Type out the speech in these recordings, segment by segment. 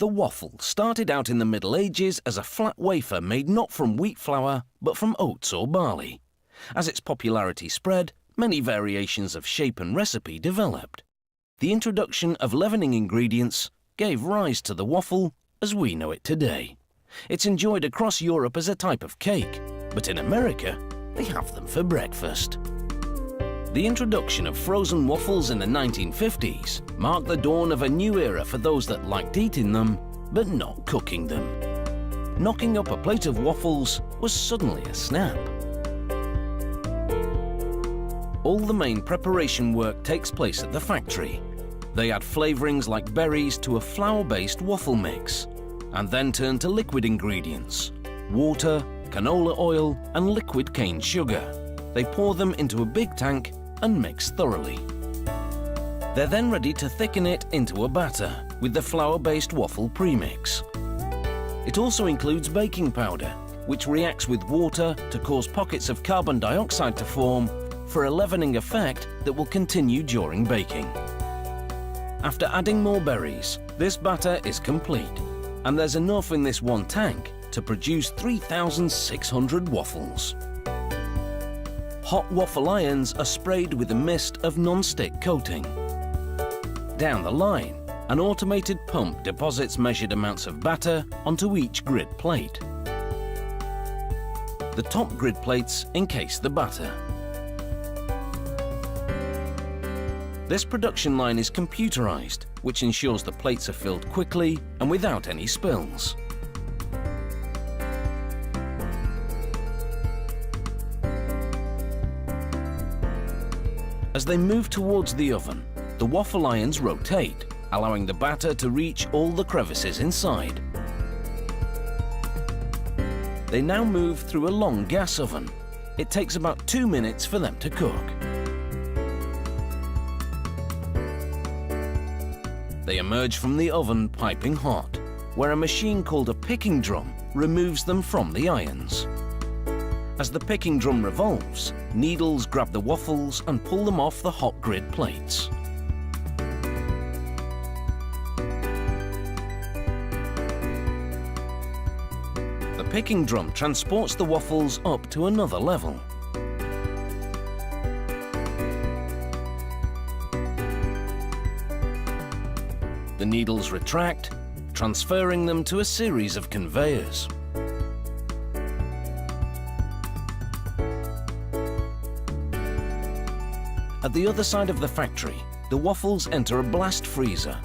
The waffle started out in the Middle Ages as a flat wafer made not from wheat flour, but from oats or barley. As its popularity spread, many variations of shape and recipe developed. The introduction of leavening ingredients gave rise to the waffle as we know it today. It's enjoyed across Europe as a type of cake, but in America, they have them for breakfast. The introduction of frozen waffles in the 1950s marked the dawn of a new era for those that liked eating them, but not cooking them. Knocking up a plate of waffles was suddenly a snap. All the main preparation work takes place at the factory. They add flavorings like berries to a flour-based waffle mix, and then turn to liquid ingredients: water, canola oil, and liquid cane sugar. They pour them into a big tank and mix thoroughly. They're then ready to thicken it into a batter with the flour-based waffle premix. It also includes baking powder, which reacts with water to cause pockets of carbon dioxide to form for a leavening effect that will continue during baking. After adding more berries, this batter is complete, and there's enough in this one tank to produce 3,600 waffles. Hot waffle irons are sprayed with a mist of non-stick coating. Down the line, an automated pump deposits measured amounts of batter onto each grid plate. The top grid plates encase the batter. This production line is computerized, which ensures the plates are filled quickly and without any spills. As they move towards the oven, the waffle irons rotate, allowing the batter to reach all the crevices inside. They now move through a long gas oven. It takes about 2 minutes for them to cook. They emerge from the oven piping hot, where a machine called a picking drum removes them from the irons. As the picking drum revolves, needles grab the waffles and pull them off the hot grid plates. The picking drum transports the waffles up to another level. The needles retract, transferring them to a series of conveyors. At the other side of the factory, the waffles enter a blast freezer.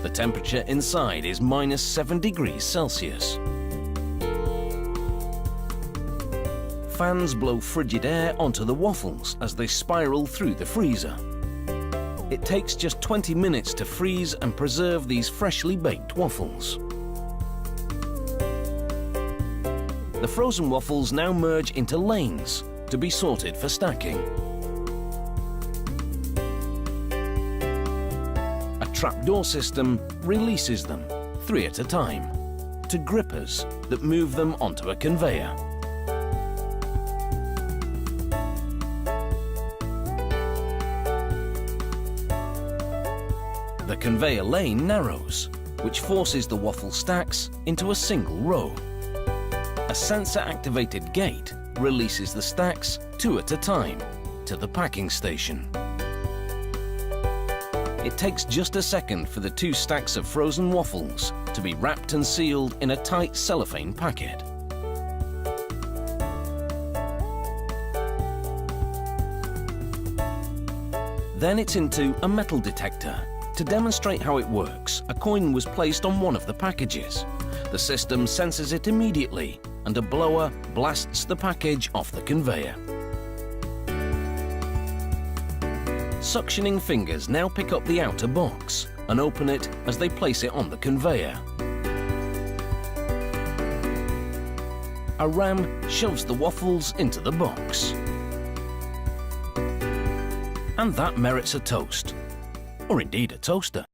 The temperature inside is -7 degrees Celsius. Fans blow frigid air onto the waffles as they spiral through the freezer. It takes just 20 minutes to freeze and preserve these freshly baked waffles. The frozen waffles now merge into lanes to be sorted for stacking. A trapdoor system releases them, 3 at a time, to grippers that move them onto a conveyor. The conveyor lane narrows, which forces the waffle stacks into a single row. A sensor-activated gate releases the stacks 2 at a time to the packing station. It takes just a second for the 2 stacks of frozen waffles to be wrapped and sealed in a tight cellophane packet. Then it's into a metal detector. To demonstrate how it works, a coin was placed on one of the packages. The system senses it immediately, and a blower blasts the package off the conveyor. Suctioning fingers now pick up the outer box and open it as they place it on the conveyor. A ram shoves the waffles into the box. And that merits a toast, or indeed a toaster.